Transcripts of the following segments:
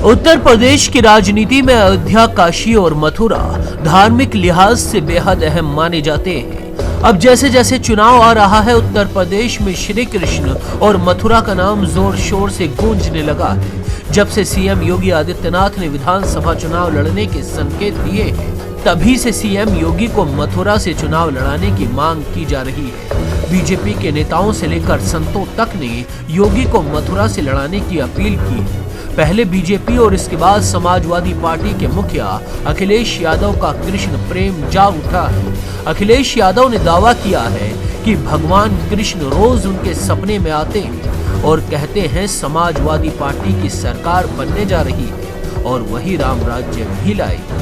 उत्तर प्रदेश की राजनीति में अयोध्या, काशी और मथुरा धार्मिक लिहाज से बेहद अहम माने जाते हैं। अब जैसे जैसे चुनाव आ रहा है, उत्तर प्रदेश में श्री कृष्ण और मथुरा का नाम जोर शोर से गूंजने लगा है। जब से सीएम योगी आदित्यनाथ ने विधानसभा चुनाव लड़ने के संकेत दिए हैं, तभी से सीएम योगी को मथुरा से चुनाव लड़ाने की मांग की जा रही है। बीजेपी के नेताओं से लेकर संतों तक ने योगी को मथुरा से लड़ाने की अपील की है। पहले बीजेपी और इसके बाद समाजवादी पार्टी के मुखिया अखिलेश यादव का कृष्ण प्रेम जाग उठा है। अखिलेश यादव ने दावा किया है कि भगवान कृष्ण रोज उनके सपने में आते हैं और कहते हैं समाजवादी पार्टी की सरकार बनने जा रही है और वही राम राज्य भी लाएगी।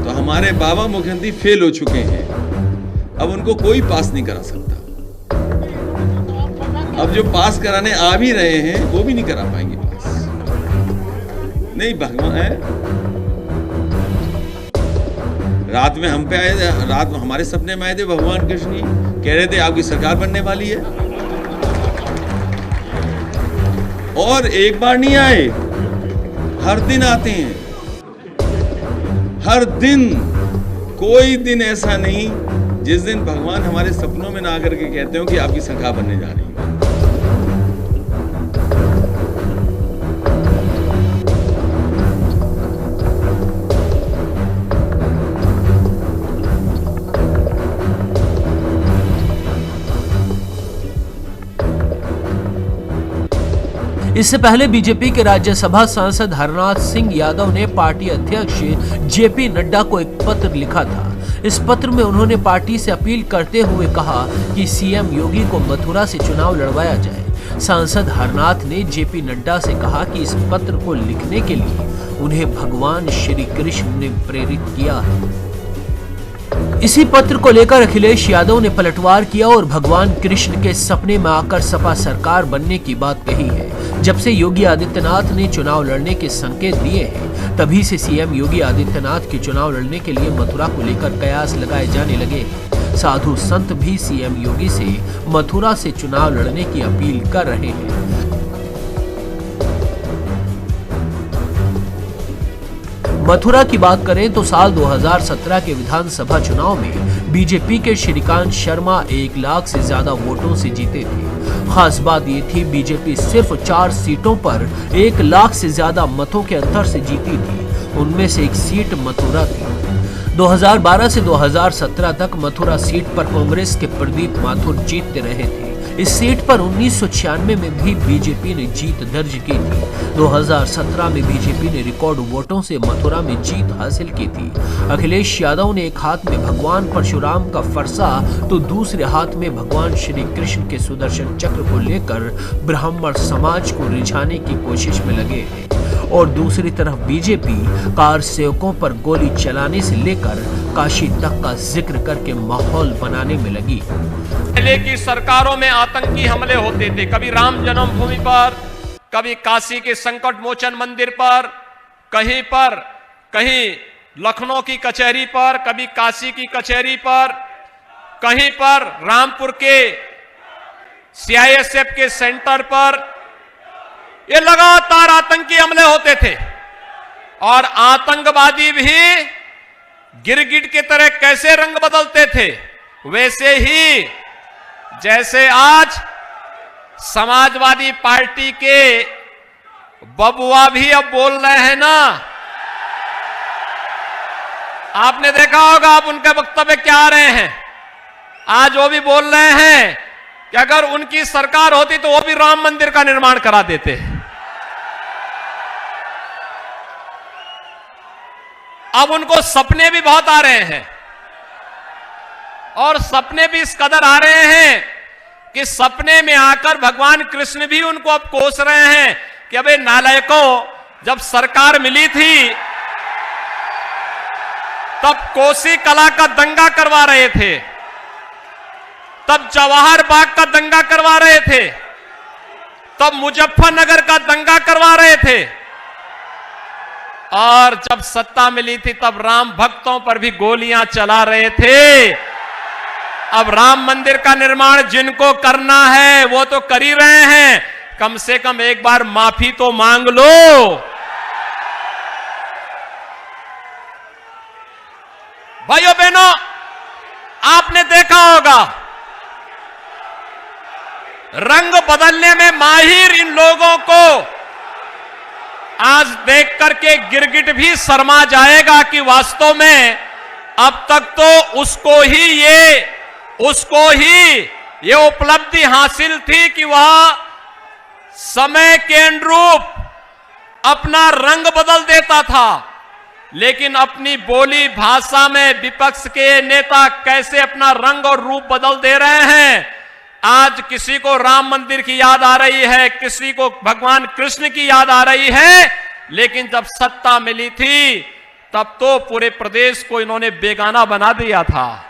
तो हमारे बाबा मुख्यमंत्री फेल हो चुके हैं, अब उनको कोई पास नहीं करा सकता। अब जो पास कराने आ भी रहे हैं वो भी नहीं करा पाएंगे पास। नहीं, भगवान है। रात में हम पे आए थे, रात में हमारे सपने में आए थे भगवान कृष्ण जी, कह रहे थे आपकी सरकार बनने वाली है। और एक बार नहीं आए, हर दिन आते हैं। हर दिन, कोई दिन ऐसा नहीं जिस दिन भगवान हमारे सपनों में ना आकर के कहते हो कि आपकी सरकार बनने जा रही है। इससे पहले बीजेपी के राज्यसभा सांसद हरनाथ सिंह यादव ने पार्टी अध्यक्ष जेपी नड्डा को एक पत्र लिखा था। इस पत्र में उन्होंने पार्टी से अपील करते हुए कहा कि सीएम योगी को मथुरा से चुनाव लड़वाया जाए। सांसद हरनाथ ने जेपी नड्डा से कहा कि इस पत्र को लिखने के लिए उन्हें भगवान श्री कृष्ण ने प्रेरित किया है। इसी पत्र को लेकर अखिलेश यादव ने पलटवार किया और भगवान कृष्ण के सपने में आकर सपा सरकार बनने की बात कही है। जब से योगी आदित्यनाथ ने चुनाव लड़ने के संकेत दिए हैं, तभी से सीएम योगी आदित्यनाथ के चुनाव लड़ने के लिए मथुरा को लेकर कयास लगाए जाने लगे हैं। साधु संत भी सीएम योगी से मथुरा से चुनाव लड़ने की अपील कर रहे हैं। मथुरा की बात करें तो साल 2017 के विधानसभा चुनाव में बीजेपी के श्रीकांत शर्मा 1 लाख से ज्यादा वोटों से जीते थे। खास बात ये थी, बीजेपी सिर्फ 4 सीटों पर 1 लाख से ज्यादा मतों के अंतर से जीती थी। उनमें से एक सीट मथुरा थी। 2012 से 2017 तक मथुरा सीट पर कांग्रेस के प्रदीप माथुर जीतते रहे थे। इस सीट पर 1996 में भी बीजेपी ने जीत दर्ज की थी। 2017 में बीजेपी ने रिकॉर्ड वोटों से मथुरा में जीत हासिल की थी। अखिलेश यादव ने एक हाथ में भगवान परशुराम का फरसा तो दूसरे हाथ में भगवान श्री कृष्ण के सुदर्शन चक्र को लेकर ब्राह्मण समाज को रिझाने की कोशिश में लगे हैं और दूसरी तरफ बीजेपी कार सेवकों पर गोली चलाने से लेकर काशी तक का जिक्र करके माहौल बनाने में लगी। पहले की सरकारों में आतंकी हमले होते थे, कभी राम जन्मभूमि पर, कभी काशी के संकट मोचन मंदिर पर, कहीं लखनऊ की कचहरी पर, कभी काशी की कचहरी पर, कहीं पर रामपुर के सीआईएसएफ के सेंटर पर। ये लगातार आतंकी हमले होते थे और आतंकवादी भी गिरगिट की तरह कैसे रंग बदलते थे, वैसे ही जैसे आज समाजवादी पार्टी के बबुआ भी अब बोल रहे हैं ना। आपने देखा होगा, आप उनके वक्तव्य क्या आ रहे हैं। आज वो भी बोल रहे हैं कि अगर उनकी सरकार होती तो वो भी राम मंदिर का निर्माण करा देते। अब उनको सपने भी बहुत आ रहे हैं और सपने भी इस कदर आ रहे हैं कि सपने में आकर भगवान कृष्ण भी उनको अब कोस रहे हैं कि अबे नालायकों, जब सरकार मिली थी तब कोसी कला का दंगा करवा रहे थे, तब जवाहर बाग का दंगा करवा रहे थे, तब मुजफ्फरनगर का दंगा करवा रहे थे और जब सत्ता मिली थी तब राम भक्तों पर भी गोलियां चला रहे थे। अब राम मंदिर का निर्माण जिनको करना है वो तो कर ही रहे हैं, कम से कम एक बार माफी तो मांग लो। भाइयों बहनों, आपने देखा होगा रंग बदलने में माहिर इन लोगों को आज देख करके गिरगिट भी शर्मा जाएगा कि वास्तव में अब तक तो उसको ही ये उपलब्धि हासिल थी कि वह समय के अनुरूप अपना रंग बदल देता था, लेकिन अपनी बोली भाषा में विपक्ष के नेता कैसे अपना रंग और रूप बदल दे रहे हैं। आज किसी को राम मंदिर की याद आ रही है, किसी को भगवान कृष्ण की याद आ रही है, लेकिन जब सत्ता मिली थी तब तो पूरे प्रदेश को इन्होंने बेगाना बना दिया था।